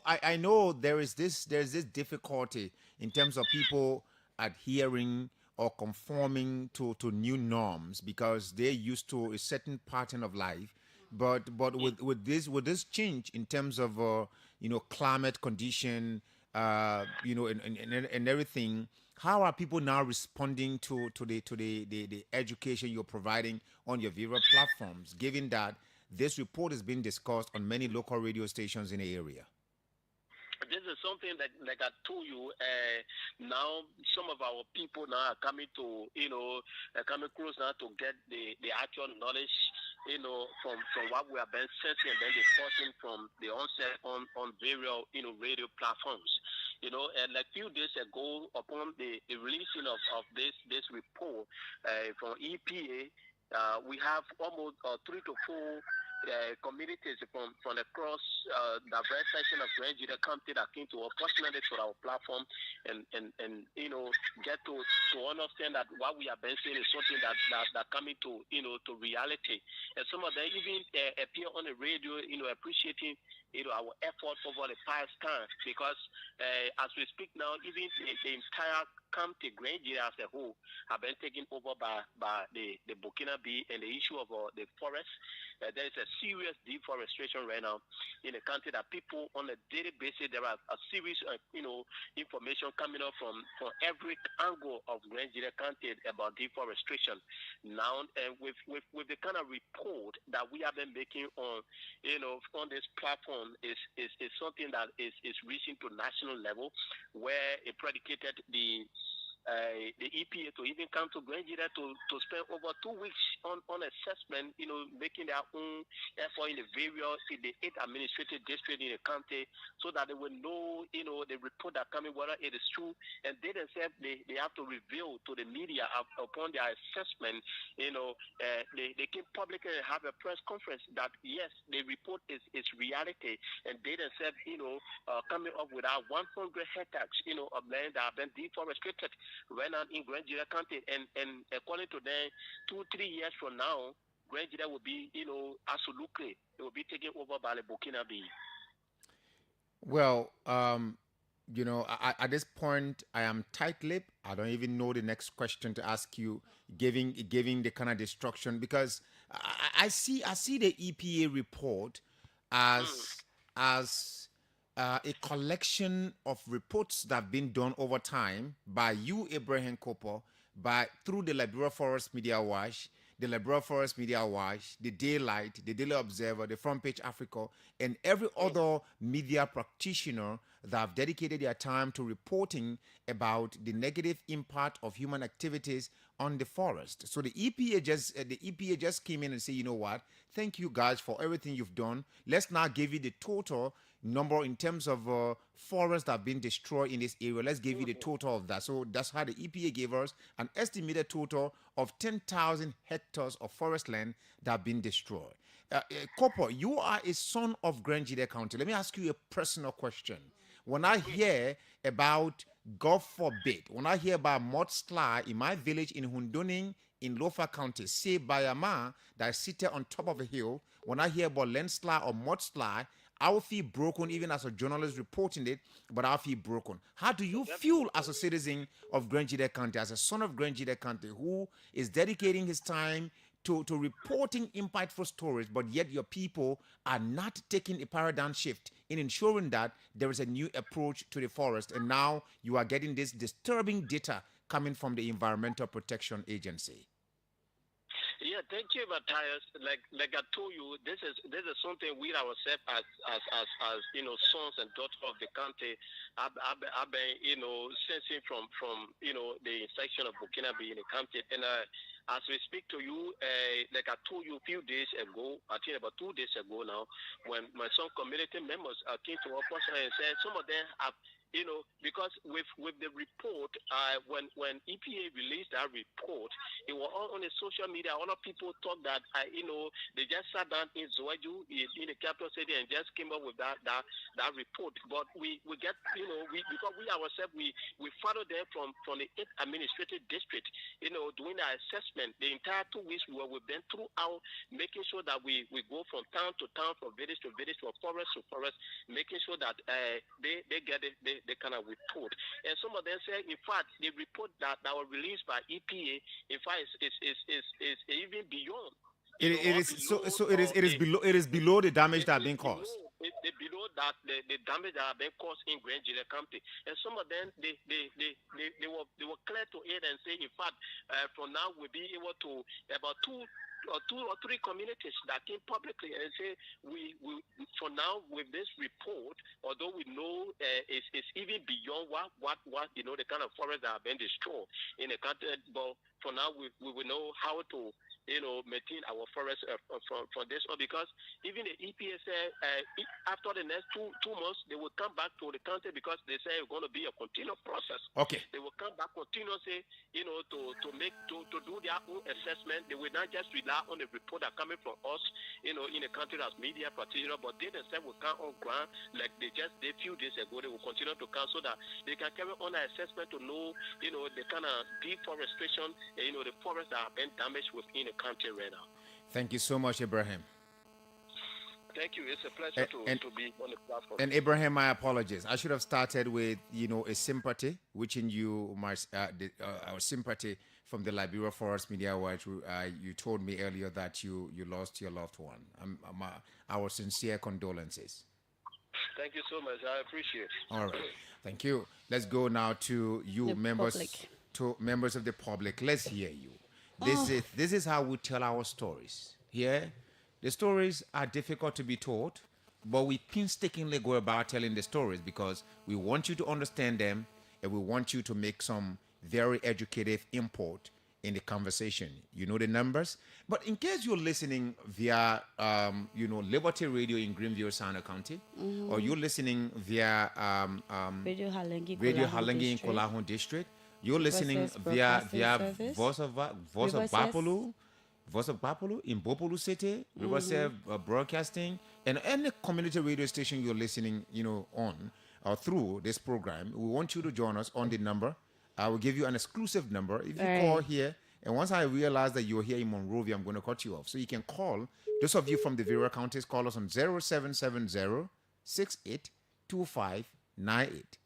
I know there's this difficulty in terms of people adhering or conforming to new norms because they're used to a certain pattern of life. But with this change in terms of climate condition, and everything, how are people now responding to the education you're providing on your various platforms? Given that this report is being discussed on many local radio stations in the area. This is something that, like I told you, now some of our people now are coming to, coming close now to get the actual knowledge, from what we have been sensing, and then the portion from the onset on various, radio platforms. And like few days ago, upon the releasing of this report from EPA, we have almost 3 to 4 communities from across diverse section of Nigeria County that came to us personally to our platform and get to understand that what we have been saying is something that coming to to reality. And some of them even appear on the radio, appreciating our effort over the past time, because as we speak now, even the entire county, Nigeria as a whole, have been taken over by the Burkina Faso, and the issue of the forest. There is a serious deforestation right now in the country that people on a daily basis, there are a series of information coming up from every angle of Nigeria County about deforestation. Now, with the kind of report that we have been making on on this platform is something that is reaching to national level, where it predicated the EPA to even come to Nigeria to spend over 2 weeks on assessment, making their own effort in the 8 administrative districts in the county, so that they will know, the report that coming, whether it is true, and they themselves, they have to reveal to the media upon their assessment, they can publicly have a press conference that yes, the report is reality, and they themselves, coming up with our 100 hectares, of land that have been deforested right now in Nigeria County, and according to them, 2-3 years from now, Nigeria will be, absolutely, it will be taken over by the Burkina Faso. Well, at this point, I am tight-lipped. I don't even know the next question to ask you, giving the kind of destruction, because I see the EPA report as a collection of reports that have been done over time by you, Abraham Cooper, through the Liberia Forest Media Watch, the Daylight, the Daily Observer, the Front Page Africa, and every other media practitioner that have dedicated their time to reporting about the negative impact of human activities on the forest. So the EPA just came in and said, you know what? Thank you guys for everything you've done. Let's now give you the total number in terms of forests that have been destroyed in this area. Let's give you the total of that. So that's how the EPA gave us an estimated total of 10,000 hectares of forest land that have been destroyed. Copper, you are a son of Nigeria County. Let me ask you a personal question. When I hear about, God forbid, when I hear about mudslide in my village in Hunduning in Lofa County, say Bayama, that is seated on top of a hill, when I hear about landslide or mudslide, I will feel broken even as a journalist reporting it, but I'll feel broken. How do you feel as a citizen of Nigeria County, as a son of Nigeria County, who is dedicating his time to reporting impactful stories, but yet your people are not taking a paradigm shift in ensuring that there is a new approach to the forest, and now you are getting this disturbing data coming from the Environmental Protection Agency? Yeah, thank you, Matthias. Like I told you, this is something we ourselves as sons and daughters of the country have been sensing from the section of Burkina Faso in the country. And as we speak to you, like I told you a few days ago, I think about 2 days ago now, when my some community members came to our person and said some of them have, because with the report, when EPA released that report, it was all on the social media. A lot of people thought that, they just sat down in Zoaju, in the capital city, and just came up with that report. But we get, because we ourselves, we follow them from the 8th administrative district, doing our assessment. The entire 2 weeks we've been throughout, making sure that we go from town to town, from village to village, from forest to forest, making sure that they get it. They kind of report, and some of them say, in fact, the report that was released by EPA, in fact, is even beyond. It is below the damage that has been caused. It's below that the damage that has been caused in Nigeria County, and some of them they were clear to it and say, in fact, from now we'll be able to about two or three communities that came publicly and say we for now with this report, although we know it's even beyond what the kind of forests that have been destroyed in the country, but for now we will know how to maintain our forests from this on, because even the EPA said after the next two months they will come back to the country, because they say it's going to be a continuous process. Okay. They will come back continuously, to do their own assessment. They will not just rely on the report that coming from us, in the country as media practitioner, but they themselves will come on ground like they few days ago. They will continue to come so that they can carry on an assessment to know, the kind of deforestation, the forests that have been damaged within the country right now. Thank you so much, Ibrahim. Thank you. It's a pleasure to be on the platform. And Ibrahim, my apologies. I should have started with, a sympathy, wishing you our sympathy from the Liberia Forest Media Watch. You told me earlier that you lost your loved one. Our sincere condolences. Thank you so much. I appreciate it. All right. Thank you. Let's go now to you, The members public. to members of the public. Let's hear you. This is how we tell our stories. Here, the stories are difficult to be told, but we painstakingly go about telling the stories because we want you to understand them and we want you to make some very educative input in the conversation. You know the numbers, but in case you're listening via, Liberty Radio in Greenville, Sano County, or you're listening via Radio Halengi in Kolahon District, you're listening Voices via Broadcasting Voice of Bapolu, Voice of Bapolu in Bopolu City, Riverside Broadcasting, and any community radio station you're listening, on or through this program. We want you to join us on the number. I will give you an exclusive number. If you call here, and once I realize that you're here in Monrovia, I'm going to cut you off. So you can call. Those of you from the various counties, call us on 0770 682598.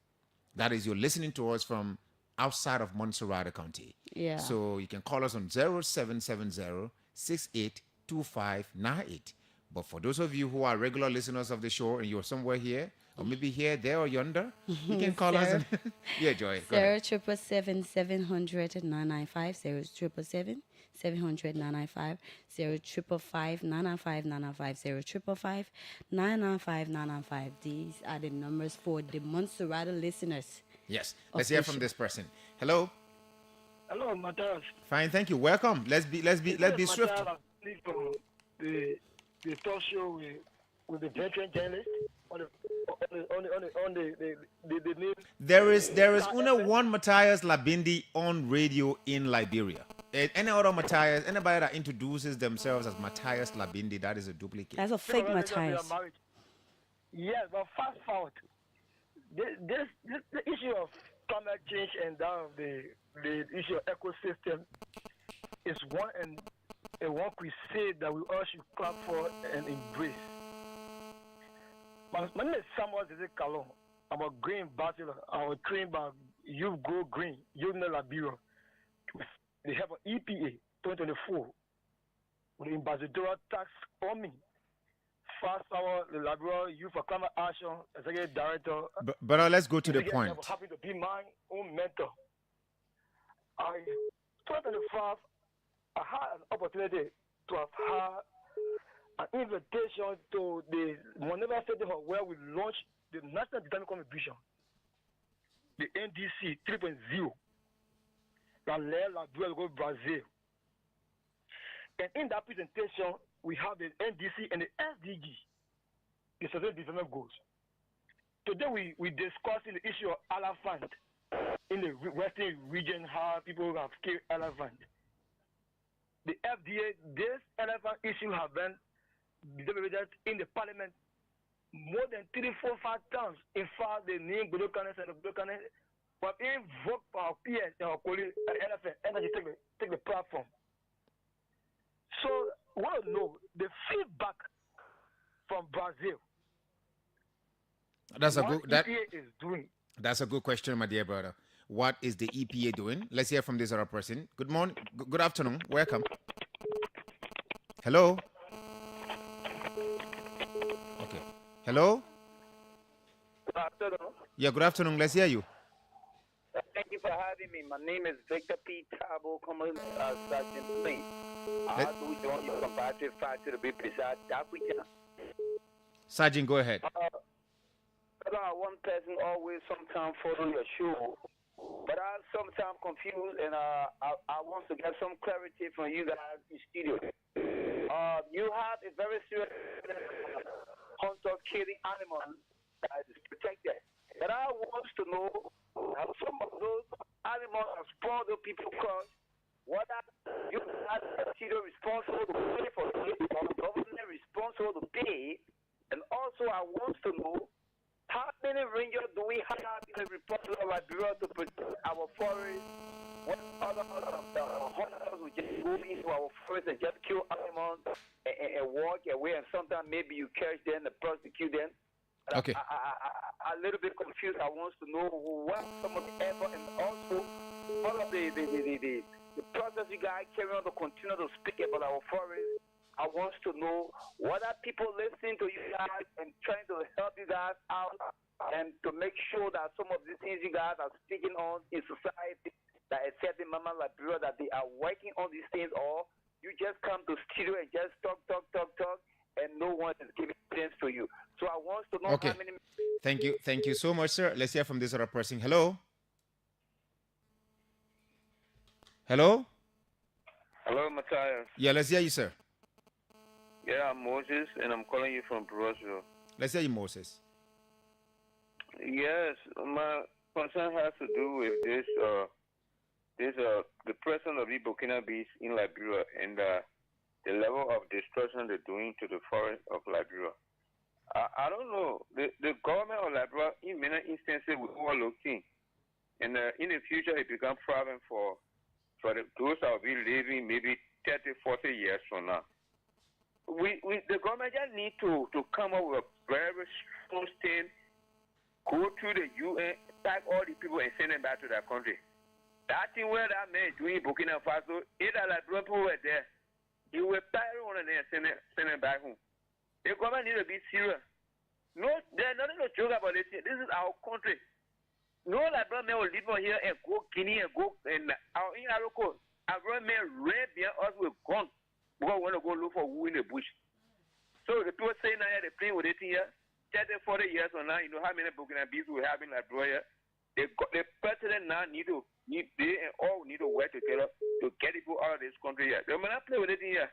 That is, you're listening to us from outside of Montserrat County. Yeah. So you can call us on 0770 682598. But for those of you who are regular listeners of the show and you're somewhere here, or maybe here, there, or yonder, you can call us. Yeah, Joy. Go ahead. 0777-700-995, 0777-700-995, 0555-995-995, 0555-995-995. These are the numbers for the Montserrat listeners. Yes. Let's hear from this person. Hello. Hello, Matthias. Fine, thank you. Welcome. Let's be swift. Matthias, from the talk show with the veteran journalist on the news. There is only one Matthias Labindi on radio in Liberia. Any other Matthias, anybody that introduces themselves as Matthias Labindi, that is a duplicate. That's a fake Matthias. Yes, but fast forward. The issue of climate change and down the issue of ecosystem is one crusade that we all should clap for and embrace. My name is Samuel Zeze Kalon. I'm a green bachelor. I was trained by Youth Grow Green, Union Liberia. They have an EPA 2024 with the ambassadorial tax on me. Fast Forward, the Liberia Youth for Climate Action, Executive Director. But let's go to the point. I'm happy to be my own mentor. 2025, I had an opportunity to have had an invitation to the Moneva City Hall where we launched the National Dynamic Contribution, the NDC 3.0, that led Liberia to go to Brazil. And in that presentation, we have the NDC and the SDG, the Sustainable Development Goals. Today we discussing the issue of elephant in the Western region, how people have killed elephant. The FDA, this elephant issue have been debated in the parliament more than 3, 4, 5 times. In fact, the name Glucanes and the Glucanes were invoked by our peers and our colleagues at elephant energy take the platform. So we want to know the feedback from Brazil. That's EPA is doing. That's a good question, my dear brother. What is the EPA doing? Let's hear from this other person. Good morning. Good afternoon. Welcome. Hello. Okay. Hello. Good afternoon. Yeah. Good afternoon. Let's hear you. Thank you for having me. My name is Victor P. Tabo, Sergeant Police. How do we join your comparative factor to be precise? Africa. Sergeant, go ahead. One person always sometimes follow your show, but I'm sometimes confused, and I want to get some clarity from you guys in studio. You have a very serious hunter killing animal that is protected, but I want to know how some of those animals are spoiled the people cross. What are you guys consider responsible to pay for it, or the government responsible to pay? And also, I want to know how many rangers do we have in the Republic of Liberia to protect our forests? What other hunters will just go into our forest and just kill animals and walk away, and sometimes maybe you catch them and prosecute them? Okay. I'm a little bit confused. I want to know what some of the effort and also all of the process you guys carry on to continue to speak about our forests. I want to know what are people listening to you guys and trying to help you guys out and to make sure that some of the things you guys are speaking on in society that accept the Mama Liberia that they are working on these things, or you just come to studio and just talk and no one is giving sense to you. So I want to know how many. Thank you so much, sir. Let's hear from this other person. Hello. Hello, Matthias. Yeah, let's hear you, sir. Yeah, I'm Moses, and I'm calling you from Brosville. Let's hear you, Moses. Yes, my concern has to do with this, the presence of the Burkina Bees in Liberia and the level of destruction they're doing to the forest of Liberia. I don't know. The government of Liberia, in many instances, will overlooking, and in the future, it becomes problem for those that will be living maybe 30, 40 years from now. The government just need to come up with a very strong stand, go through the UN, tag all the people and send them back to their country. That thing where that man is doing Burkina Faso, if the Liberian people were there, he will tie everyone and send them back home. The government need to be serious. No, there's nothing to joke about this. This is our country. No Liberian man will live on here and go Guinea and go in Aroko. Liberian man red behind us with guns. Because we want to go look for who in the bush. So the people saying now they're playing with it here, 30, 40 years from now, you know how many Burkina Bees we have in Liberia. The president now they all need to work together to get people out of this country here. They may not play with it here.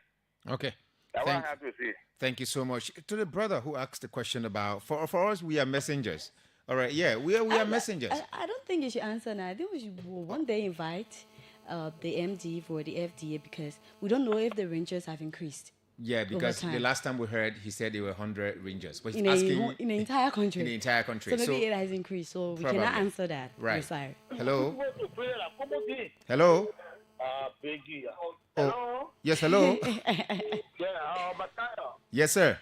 Okay. That's what I have to say. Thank you so much. To the brother who asked the question about, for us, we are messengers. All right, yeah, we are messengers. I don't think you should answer now. I think we should one day invite the MD for the FDA, because we don't know if the rangers have increased. Yeah, because the last time we heard, he said there were 100 rangers. But he's asking in the entire country. In the entire country. So maybe it has increased. So we cannot answer that. Right. We're sorry. Hello. Hello. Hello. Yes. Hello. Yes, sir.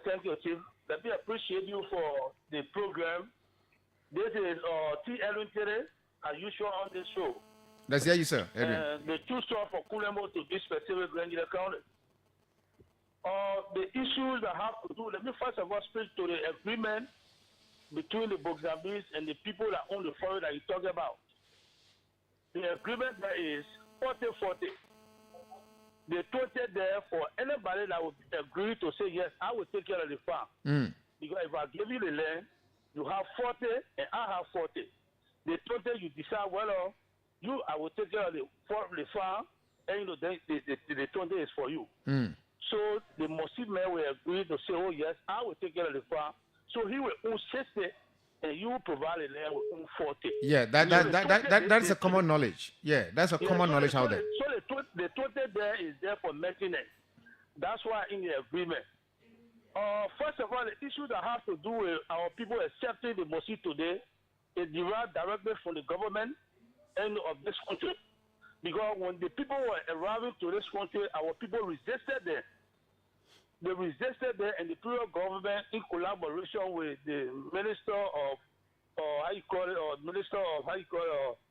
Thank you, Chief. Let me appreciate you for the program. This is T. Edwin Tere, as usual on this show. Let's hear you, sir. Edwin. The two stores for Kulemo to this specific Grand County. The issues that have to do, let me first of all speak to the agreement between the Burkinabés and the people that own the forest that you talk about. The agreement that is 40-40. They toted there for anybody that would agree to say, yes, I will take care of the farm. Because if I give you the land, you have 40 and I have 40. They toted, you decide, well, I will take care of the farm, and you know, the total is for you. So the Mossad man will agree to say, oh, yes, I will take care of the farm. So he will own 60, and you will provide the land with own 40. Yeah, that's a common knowledge. Yeah, that's a common knowledge out there. So the total there is there for maintenance. That's why in the agreement. First of all, the issue that has to do with our people accepting the Mossad today is derived directly from the government and of this country. Because when the people were arriving to this country, our people resisted them. They resisted them, and the previous government, in collaboration with the Minister of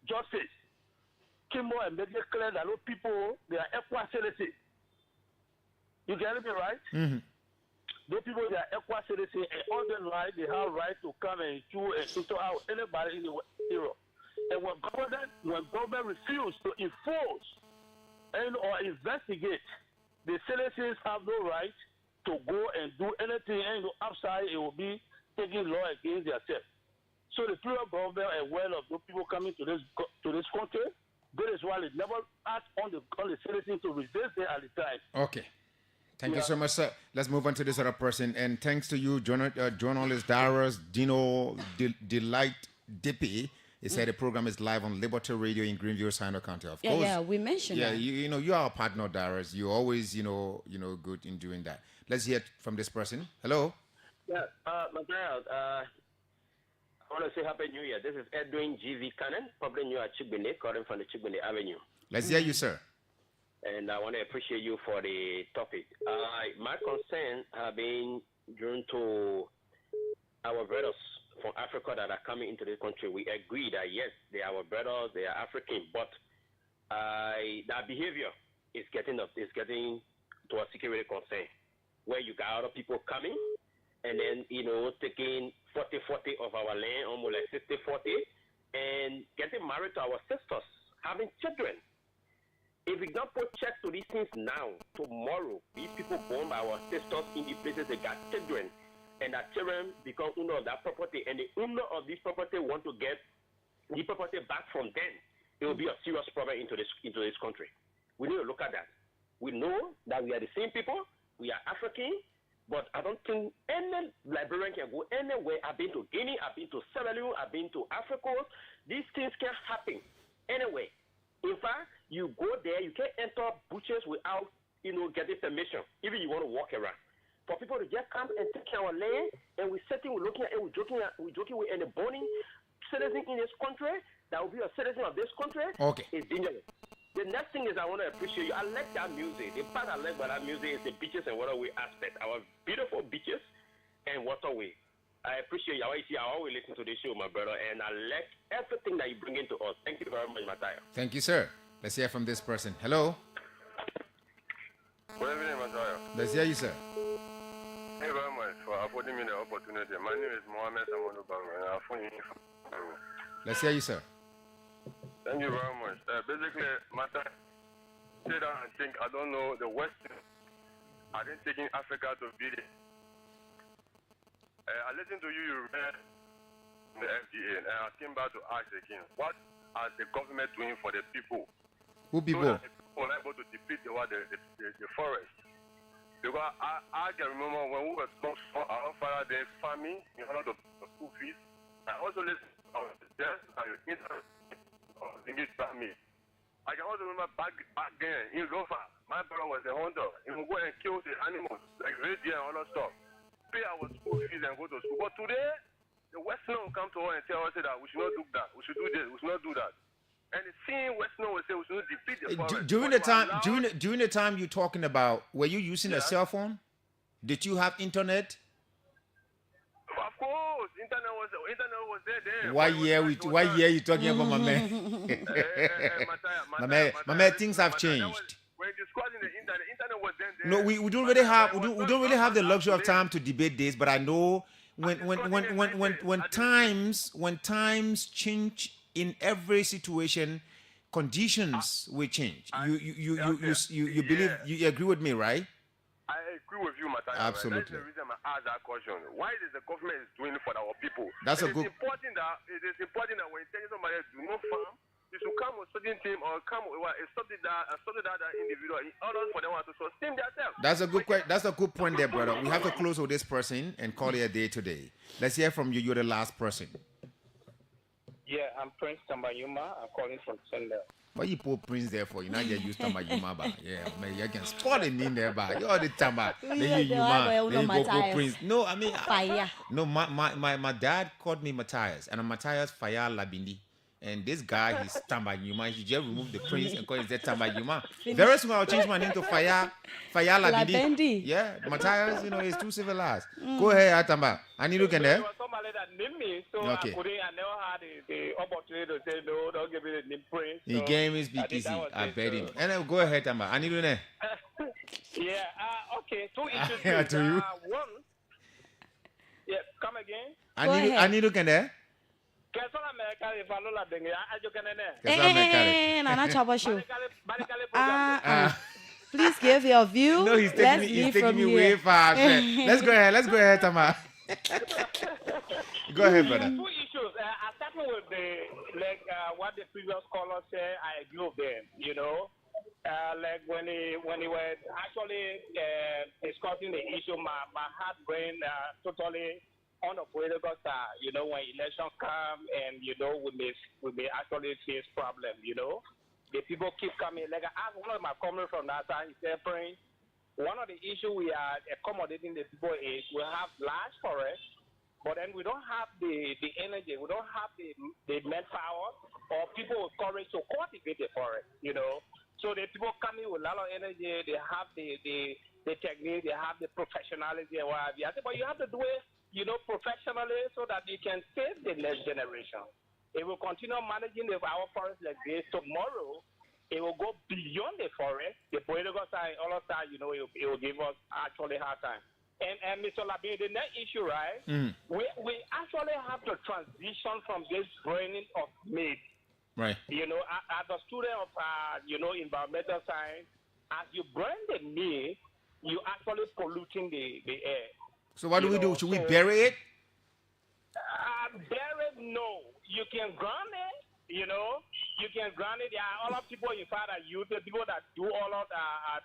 Justice, came out and made it clear that those people, they are equal citizens. You get me right? Those people, they are equal citizens, and on the right, they have right to come and chew and to out anybody in the Europe. And when government refused to enforce and or investigate. The citizens have no right to go and do anything, and outside it will be taking law against themselves. So the federal government are aware of the people coming to this country. That is why they never act on the citizens to resist them at the time. Okay. Thank you so much, sir. Let's move on to this other person. And thanks to you, journalist Darius Dino Delight Dippy. He said the program is live on Liberty Radio in Greenville, Sino County. Of course. Yeah, we mentioned that. You know, you are a partner, Darius. You're always, good in doing that. Let's hear from this person. Hello. Yeah, Matthias, I want to say Happy New Year. This is Edwin G.V. Cannon, probably new at Chigbine, calling from the Chigbine Avenue. Let's hear you, sir. And I want to appreciate you for the topic. My concern have been due to our brothers from Africa that are coming into this country. We agree that yes, they are our brothers, they are African, but that behavior is getting to a security concern, where you got other people coming and then taking 40-40 of our land, almost like 60-40, and getting married to our sisters, having children. If we don't put check to these things now, tomorrow, these people born by our sisters in the places they got children, and that children become owner of that property, and the owner of this property want to get the property back from them, it will be a serious problem into this country. We need to look at that. We know that we are the same people, we are African, but I don't think any Liberian can go anywhere. I've been to Guinea, I've been to Sierra Leone, I've been to Africa. These things can happen anyway. In fact, you go there, you can't enter butchers without, getting permission, even you want to walk around. For people to just come and take our land, and we're sitting, we're looking at it, we're joking with any burning citizen in this country that will be a citizen of this country. Okay. It's dangerous. The next thing is I want to appreciate you. I like that music. The part I like about that music is the beaches and waterway aspect. Our beautiful beaches and waterway. I appreciate you. I always listen to this show, my brother, and I like everything that you bring into us. Thank you very much, Matthias. Thank you, sir. Let's hear from this person. Hello. Good evening, Matthias. Let's hear you, sir. Thank you very much for affording me the opportunity. My name is Mohamed Samonu Bang, and I'm from Let's hear you, sir. Thank you very much. Basically, Matthias, say that I think, I don't know, the West, I didn't take in Africa to be there. I listened to you read the FDA, and I came back to ask again, what are the government doing for the people? Who people? So that the people are able to defeat the forest. Because I can remember when we were small, our father, they farming in order to school fees. I also listen to death and your interest of English family. I can also remember back then in Lofa, my brother was a hunter. He would go and kill the animals, like reindeer and other stuff. Pay our school fees and go to school. But today, the Western will come to us and tell us that we should not do that, we should do this, we should not do that. And the same Western will say we should not defeat the forest. During the time you're talking about, were you using a cell phone? Did you have internet? Of course, internet was there then. What year you talking about, my man? My man, things have changed. When discussing the internet was then. No, we don't really have the luxury of time to debate this, but I know when times change in every situation, conditions will change. You believe, you agree with me, right? I agree with you, Matthias. Absolutely. That's the reason I asked that question. What is the government is doing for our people? It is important that when you tell somebody to do no farm, you should come with certain team or come with a subsidy that individual in order for them to sustain themselves. That's a good point there, brother. We have to close with this person and call it a day today. Let's hear from you. You're the last person. Yeah, I'm Prince Tambayuma. I'm calling from Sendai. What you put Prince there for? You not just use Tambayuma, ba? Yeah, man, you can spot it in there, ba. You're the Tamba. Then you go Prince. No, I mean, Fire. No, my dad called me Matthias, and I'm Matthias Fire Labindi. And this guy, he's Tambayuma. He just removed the Prince and called it Tambayuma. Very soon I'll change my name to Fire Labindi. Yeah, Matthias, it's too civilized. Go ahead, Atamba. I need to get there. Somebody that named me, so okay. I never had the opportunity to say no, don't give me the name Prince. He gave me speak easy. I bet him. And then go ahead, Tamba. I need to know. Yeah, okay. Two issues. To you. One. Yeah, come again. I need to get there. Can someone America ifalola dengue ajokenene. Nana Chabashu. Please give your view. No, he's taking me way far. Let's go ahead, Tama. Go ahead, brother. Two issues. I started with what the previous caller said. I agree with them. You know, when he was actually discussing the issue, my heart went totally on the political side. You know, when election come and we may actually face problem. You know, the people keep coming. Like I asked one of my comments from that time. He said, "Prince, one of the issues we are accommodating the people is we have large forests. But then we don't have the energy, we don't have the manpower or people with courage to cultivate the forest, you know. So the people coming with a lot of energy, they have the technique, they have the professionalism and what have you. I said, but you have to do it, you know, professionally so that you can save the next generation. It will continue managing our forest like this. Tomorrow, it will go beyond the forest, the political side, all of that, you know, it will give us actually hard time. And Mr. Labine, the next issue, right? We actually have to transition from this burning of meat. Right. You know, as a student of, environmental science, as you burn the meat, you actually polluting the air. So what do we do? Should we bury it? Bury it, no. You can ground it, you know. You can ground it. There are a lot of people in fact that use it. People that do all of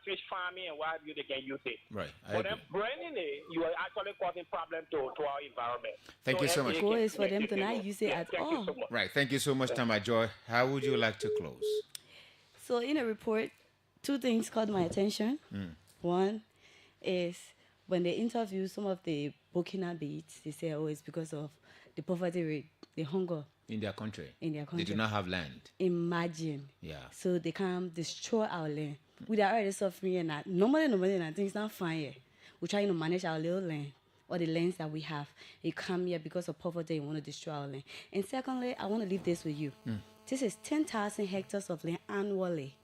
fish farming and what have you, they can use it. Right. But then burning it, you are actually causing problem to our environment. Thank you so much. Goal is for them to not use it at all. Right. Thank you so much, Tama Joy. How would you like to close? So in a report, two things caught my attention. One is when they interview some of the Burkina beats, they say, oh, it's because of the poverty rate, the hunger. In their country. They do not have land. Imagine. Yeah. So they can destroy our land. We are already suffering and that. Normally, and things not fine yet. We're trying to manage our little land or the lands that we have. You come here because of poverty and want to destroy our land. And secondly, I want to leave this with you. This is 10,000 hectares of land annually.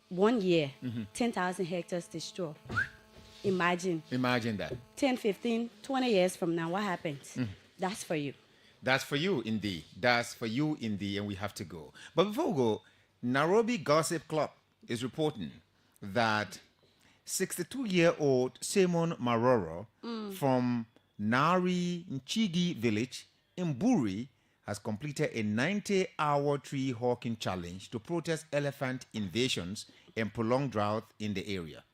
1 year, 10,000 hectares destroyed. Imagine that. 10, 15, 20 years from now, what happens? That's for you. That's for you, indeed. That's for you, indeed, and we have to go. But before we go, Nairobi Gossip Club is reporting that 62-year-old Simon Maroro from Nari Nchigi village in Buri has completed a 90-hour tree hawking challenge to protest elephant invasions and prolonged drought in the area.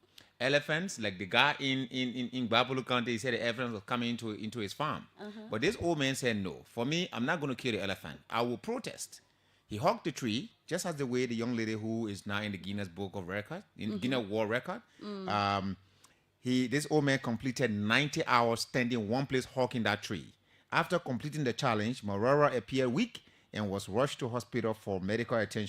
Elephants, like the guy in Babulu County, he said the elephants were coming into his farm. But this old man said, no, for me, I'm not going to kill the elephant. I will protest. He hugged the tree, just as the way the young lady who is now in the Guinness Book of Record, Guinness World Record. This old man completed 90 hours standing one place hugging that tree. After completing the challenge, Marora appeared weak and was rushed to hospital for medical attention.